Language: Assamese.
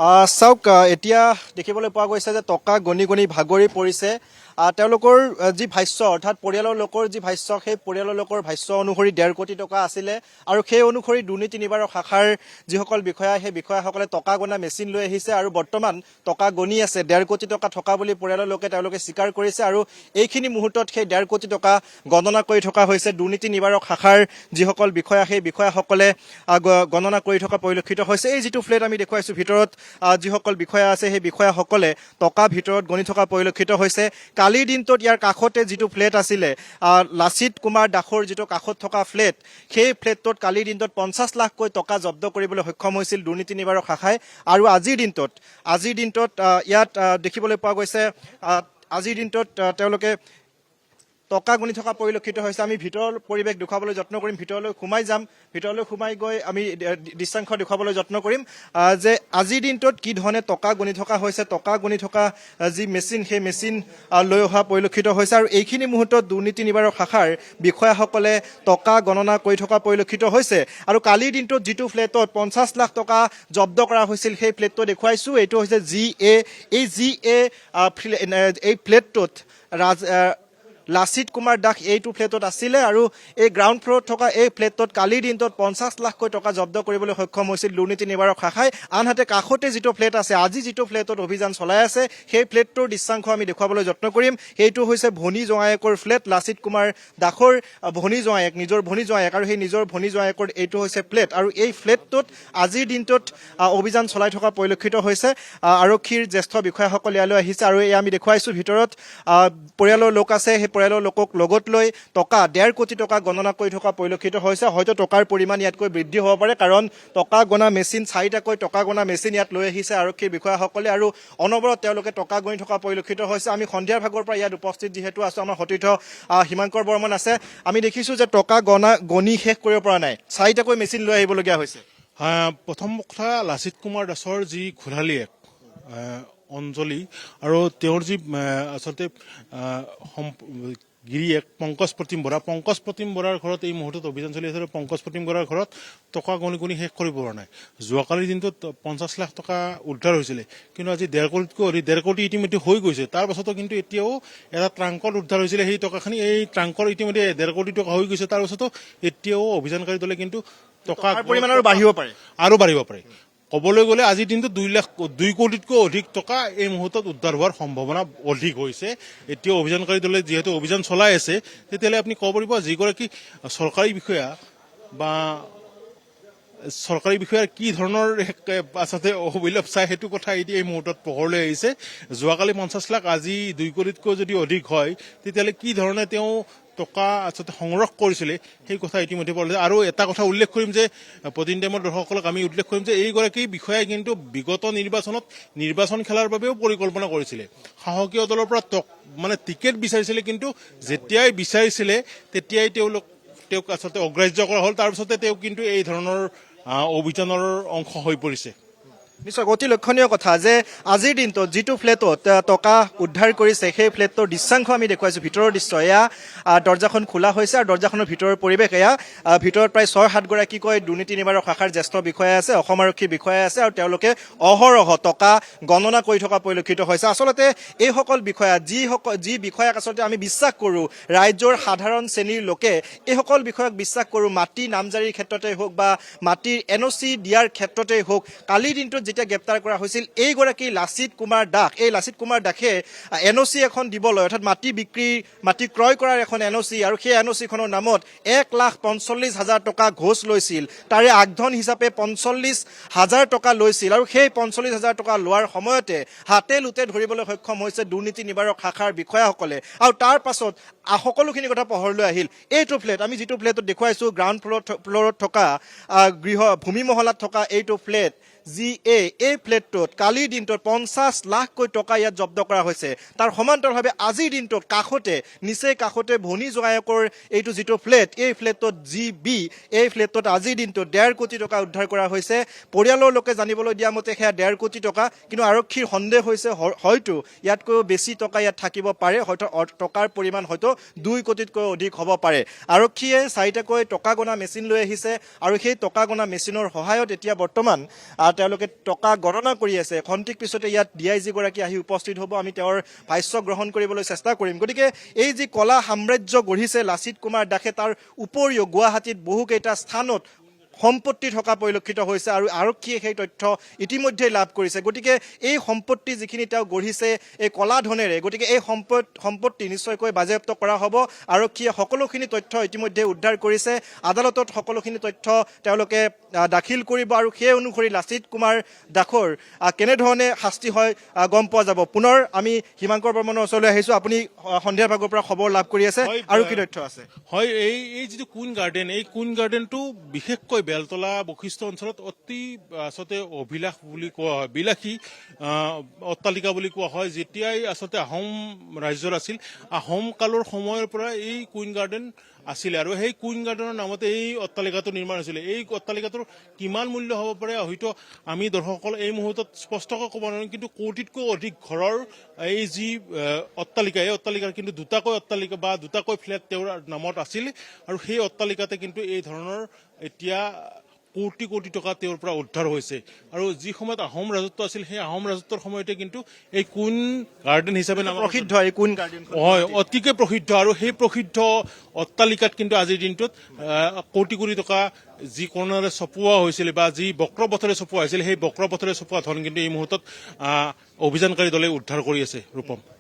চাওক এতিয়া দেখিবলৈ পোৱা গৈছে যে টকা গণি গণি ভাগৰি পৰিছে তেওঁলোকৰ যি ভাষ্য অৰ্থাৎ পৰিয়ালৰ লোকৰ যি ভাষ্য সেই পৰিয়ালৰ লোকৰ ভাষ্য অনুসৰি 1.5 কোটি টকা আছিলে আৰু সেই অনুসৰি দুৰ্নীতি নিবাৰক শাখাৰ যিসকল বিষয়া সেই বিষয়াসকলে টকা গণনা মেচিন লৈ আহিছে আৰু বৰ্তমান টকা গণি আছে 1.5 কোটি টকা থকা বুলি পৰিয়ালৰ লোকে তেওঁলোকে স্বীকাৰ কৰিছে আৰু এইখিনি মুহূৰ্তত সেই 1.5 কোটি টকা গণনা কৰি থকা হৈছে দুৰ্নীতি নিবাৰক শাখাৰ যিসকল বিষয়া সেই বিষয়াসকলে গণনা কৰি থকা পৰিলক্ষিত হৈছে এই যিটো ফ্লেট আমি দেখুৱাইছো ভিতৰত যিসকল বিষয়া আছে সেই বিষয়াসকলে টকা ভিতৰত গণি থকা পৰিলক্ষিত হৈছে কালিৰ দিনটোত ইয়াৰ কাষতে যিটো ফ্লেট আছিলে লাচিত কুমাৰ দাসৰ যিটো কাষত থকা ফ্লেট সেই ফ্লেটটোত কালিৰ দিনটোত 50 লাখকৈ টকা জব্দ কৰিবলৈ সক্ষম হৈছিল দুৰ্নীতি নিবাৰক শাখাই আৰু আজিৰ দিনটোত ইয়াত দেখিবলৈ পোৱা গৈছে আজিৰ দিনটোত তেওঁলোকে টকা গণি থকা পৰিলক্ষিত হৈছে আমি ভিতৰৰ পৰিৱেশ দেখুৱাবলৈ যত্ন কৰিম ভিতৰলৈ সোমাই গৈ আমি দৃশ্যাংশ দেখুৱাবলৈ যত্ন কৰিম যে আজিৰ দিনটোত কি ধৰণে টকা গণি থকা হৈছে টকা গণি থকা যি মেচিন সেই মেচিন লৈ অহা পৰিলক্ষিত হৈছে আৰু এইখিনি মুহূৰ্তত দুৰ্নীতি নিবাৰক শাখাৰ বিষয়াসকলে টকা গণনা কৰি থকা পৰিলক্ষিত হৈছে আৰু কালিৰ দিনটোত যিটো ফ্লেটত 50 লাখ টকা জব্দ কৰা হৈছিল সেই ফ্লেটটো দেখুৱাইছো এইটো হৈছে এই ফ্লেটটোত লাচিত কুমাৰ দাস এইটো ফ্লেটত আছিলে আৰু এই গ্ৰাউণ্ড ফ্ল'ৰত থকা এই ফ্লেটটোত কালিৰ দিনটোত 50 লাখকৈ টকা জব্দ কৰিবলৈ সক্ষম হৈছিল দুৰ্নীতি নিবাৰক শাখাই আনহাতে কাষতে যিটো ফ্লেট আছে আজি যিটো ফ্লেটত অভিযান চলাই আছে সেই ফ্লেটটোৰ দৃশ্যাংশ আমি দেখুৱাবলৈ যত্ন কৰিম সেইটো হৈছে ভনী জোঁৱায়েকৰ ফ্লেট লাচিত কুমাৰ দাসৰ নিজৰ ভনী জোঁৱায়েক আৰু সেই নিজৰ ভনী জোঁৱায়েকৰ এইটো হৈছে ফ্লেট আৰু এই ফ্লেটটোত আজিৰ দিনটোত অভিযান চলাই থকা পৰিলক্ষিত হৈছে আৰক্ষীৰ জ্যেষ্ঠ বিষয়াসকল ইয়ালৈ আহিছে আৰু এই আমি দেখুৱাইছো ভিতৰত পৰিয়ালৰ লোক আছে সেই পৰিয়ালৰ লোকক লগত লৈ টকা 1.5 কোটি টকা গণনা কৰি থকা পৰিলক্ষিত হৈছে হয়তো টকাৰ পৰিমাণ ইয়াতকৈ বৃদ্ধি হ'ব পাৰে কাৰণ টকা গণনা মেচিন 4টাকৈ টকা গণনা মেচিন ইয়াত লৈ আহিছে আৰক্ষীৰ বিষয়াসকলে আৰু অনবৰত তেওঁলোকে টকা গণি থকা পৰিলক্ষিত হৈছে আমি সন্ধিয়াৰ ভাগৰ পৰা ইয়াত উপস্থিত যিহেতু আছো আমাৰ সতীৰ্থ হিমাংকৰ বৰ্মন আছে আমি দেখিছো যে টকা গণি শেষ কৰিব পৰা নাই 4টাকৈ মেচিন লৈ আহিবলগীয়া হৈছে প্ৰথম কথা লাচিত কুমাৰ দাসৰ যি ঘোলালীয়েক অঞ্জলি আৰু তেওঁৰ যি আচলতে গিৰিয়েক পংকজ প্ৰতিম বৰাৰ ঘৰত এই মুহূৰ্তত অভিযান চলি আছে আৰু পংকজ প্ৰতিম বৰাৰ ঘৰত টকা গণি শেষ কৰিব পৰা নাই যোৱাকালিৰ দিনটোত 50 লাখ টকা উদ্ধাৰ হৈছিলে কিন্তু আজি 1.5 কোটিতকৈ অধিক 1.5 কোটি ইতিমধ্যে হৈ গৈছে তাৰ পাছতো কিন্তু এতিয়াও এটা ট্ৰাংকত উদ্ধাৰ হৈছিলে সেই টকাখিনি এই ট্ৰাংকৰ ইতিমধ্যে 1.5 কোটি টকা হৈ গৈছে তাৰ পাছতো এতিয়াও অভিযানকাৰী দলে কিন্তু টকাৰ পৰিমাণ আৰু বাঢ়িব পাৰে ক'বলৈ গ'লে আজিৰ দিনটোত 2 কোটিতকৈ অধিক টকা এই মুহূৰ্তত উদ্ধাৰ হোৱাৰ সম্ভাৱনা অধিক হৈছে এতিয়াও অভিযানকাৰী দলে যিহেতু অভিযান চলাই আছে তেতিয়াহ'লে আপুনি ক'ব পাৰিব যিগৰাকী চৰকাৰী বিষয়াৰ কি ধৰণৰ আচলতে অভিলেখ চাই সেইটো কথা এতিয়া এই মুহূৰ্তত পোহৰলৈ আহিছে যোৱাকালি 50 লাখ আজি 2 কোটিতকৈ যদি অধিক হয় তেতিয়াহ'লে কি ধৰণে তেওঁ টকা আচলতে সংগ্ৰহ কৰিছিলে সেই কথা ইতিমধ্যে পঢ়িছে আৰু এটা কথা উল্লেখ কৰিম যে প্ৰতিনিধিমূলক দৰ্শকসকলক আমি উল্লেখ কৰিম যে এইগৰাকী বিষয়াই কিন্তু বিগত নিৰ্বাচন খেলাৰ বাবেও পৰিকল্পনা কৰিছিলে সাহসীয় দলৰ পৰা টিকেট বিচাৰিছিলে কিন্তু যেতিয়াই বিচাৰিছিলে তেতিয়াই তেওঁক আচলতে অগ্ৰাহ্য কৰা হ'ল তাৰপিছতে তেওঁ কিন্তু এই ধৰণৰ অভিযানৰ অংশ হৈ পৰিছে নিশ্চয় অতি লক্ষণীয় কথা যে আজিৰ দিনটোত যিটো ফ্লেটত টকা উদ্ধাৰ কৰিছে সেই ফ্লেটটোৰ দৃশ্যাংশ আমি দেখুৱাইছো ভিতৰৰ দৃশ্য এয়া দৰ্জাখন খোলা হৈছে আৰু দৰ্জাখনৰ ভিতৰৰ পৰিৱেশ এয়া ভিতৰত প্ৰায় 6-7 গৰাকীকৈ দুৰ্নীতি নিবাৰক শাখাৰ জ্যেষ্ঠ বিষয়া আছে অসম আৰক্ষীৰ বিষয়া আছে আৰু তেওঁলোকে অহৰহ টকা গণনা কৰি থকা পৰিলক্ষিত হৈছে আচলতে এইসকল বিষয়া যি বিষয়াক আচলতে আমি বিশ্বাস কৰোঁ ৰাজ্যৰ সাধাৰণ শ্ৰেণীৰ লোকে এইসকল বিষয়াক বিশ্বাস কৰোঁ মাটি নামজাৰিৰ ক্ষেত্ৰতে হওক বা মাটিৰ NOC দিয়াৰ ক্ষেত্ৰতে হওক কালিৰ দিনটোত যেতিয়া গ্ৰেপ্তাৰ কৰা হৈছিল এইগৰাকী লাচিত কুমাৰ দাসে NOC এখন দিবলৈ অৰ্থাৎ মাটি ক্ৰয় কৰাৰ এখন NOC আৰু সেই NOC খনৰ নামত 1,45,000 টকা ঘোষ লৈছিল তাৰে আগধন হিচাপে 45,000 টকা লৈছিল আৰু সেই 45,000 টকা লোৱাৰ সময়তে হাতে লুতে ধৰিবলৈ সক্ষম হৈছে দুৰ্নীতি নিবাৰক শাখাৰ বিষয়াসকলে আৰু তাৰ পাছত সকলোখিনি কথা পোহৰলৈ আহিল এইটো ফ্লেট আমি যিটো ফ্লেটত দেখুৱাইছো গ্ৰাউণ্ড ফ্ল'ৰত থকা ভূমি মহলাত থকা এইটো ফ্লেট এই ফ্লেটটোত কালিৰ দিনটোত 50 লাখকৈ টকা ইয়াত জব্দ কৰা হৈছে তাৰ সমান্তৰালভাৱে আজিৰ দিনটোত নিচেই কাষতে ভনী জোঁৱায়েকৰ এইটো যিটো ফ্লেট এই ফ্লেটটোত এই ফ্লেটটোত আজিৰ দিনটোত 1.5 কোটি টকা উদ্ধাৰ কৰা হৈছে পৰিয়ালৰ লোকে জানিবলৈ দিয়া মতে সেয়া 1.5 কোটি টকা কিন্তু আৰক্ষীৰ সন্দেহ হৈছে হয়তো ইয়াতকৈও বেছি টকা ইয়াত থাকিব পাৰে হয়তো টকাৰ পৰিমাণ হয়তো 2 কোটিতকৈ অধিক হ'ব পাৰে আৰক্ষীয়ে 4টাকৈ টকা গণনা মেচিন লৈ আহিছে আৰু সেই টকা গণনা মেচিনৰ সহায়ত এতিয়া বৰ্তমান তেওঁলোকে টকা গণনা কৰি আছে খন্তেক পিছতে ইয়াত DIG গৰাকী আহি উপস্থিত হ'ব আমি তেওঁৰ ভাষ্য গ্ৰহণ কৰিবলৈ চেষ্টা কৰিম গতিকে এই যি কলা সাম্ৰাজ্য গঢ়িছে লাচিত কুমাৰ দাসে তাৰ উপৰিও গুৱাহাটীত বহুকেইটা স্থানত সম্পত্তি থকা পৰিলক্ষিত হৈছে আৰু আৰক্ষীয়ে সেই তথ্য ইতিমধ্যে লাভ কৰিছে গতিকে এই সম্পত্তি যিখিনি তেওঁ গঢ়িছে এই কলা ধনেৰে গতিকে এই সম্পত্তি নিশ্চয়কৈ বাজেয়াপ্ত কৰা হ'ব আৰক্ষীয়ে সকলোখিনি তথ্য ইতিমধ্যে উদ্ধাৰ কৰিছে আদালতত সকলোখিনি তথ্য তেওঁলোকে দাখিল কৰিব আৰু সেই অনুসৰি লাচিত কুমাৰ দাসৰ কেনেধৰণে শাস্তি হয় গম পোৱা যাব পুনৰ আমি হিমাংকৰ বৰ্মনৰ ওচৰলৈ আহিছোঁ আপুনি সন্ধিয়া ভাগৰ পৰা খবৰ লাভ কৰি আছে আৰু কি তথ্য আছে হয় এই যিটো কুইন গাৰ্ডেন এই কুইন গাৰ্ডেনটো বিশেষকৈ বেলতলা বশিষ্ঠ অঞ্চলত অতি আচলতে অভিলাষ বুলি কোৱা হয় বিলাসী অট্টালিকা বুলি কোৱা হয় যেতিয়াই আচলতে আহোম ৰাজ্যৰ আছিল আহোম কালৰ সময়ৰ পৰা এই কুইন গাৰ্ডেন আছিলে আৰু সেই কুইন গাৰ্ডেনৰ নামতে এই অট্টালিকাটো নিৰ্মাণ হৈছিলে এই অট্টালিকাটোৰ কিমান মূল্য হ'ব পাৰে হয়তো আমি দৰ্শকসকল এই মুহূৰ্তত স্পষ্টকৈ ক'ব নোৱাৰিম কিন্তু কোটিতকৈ অধিক ঘৰৰ এই যি অট্টালিকা এই অট্টালিকাৰ কিন্তু দুটাকৈ অট্টালিকা বা দুটাকৈ ফ্লেট তেওঁৰ নামত আছিল আৰু সেই অট্টালিকাতে কিন্তু এই ধৰণৰ এতিয়া কোটি কোটি টকা তেওঁৰ পৰা উদ্ধাৰ হৈছে আৰু যি সময়ত আহোম ৰাজত্ব আছিল সেই আহোম ৰাজত্বৰ সময়তে কিন্তু এই কুইন গাৰ্ডেন হিচাপে নাম প্ৰসিদ্ধ এই কুইন গাৰ্ডেন হয় অতিকে প্ৰসিদ্ধ আৰু সেই প্ৰসিদ্ধ অট্টালিকাত কিন্তু আজিৰ দিনটোত কোটি কোটি টকা যি কৰণাৰে চপোৱা হৈছিল বা যি বক্ৰপথৰে চপোৱা হৈছিল সেই বক্ৰপথৰে চপোৱা ধন কিন্তু এই মুহূৰ্তত অভিযানকাৰী দলে উদ্ধাৰ কৰি আছে ৰূপম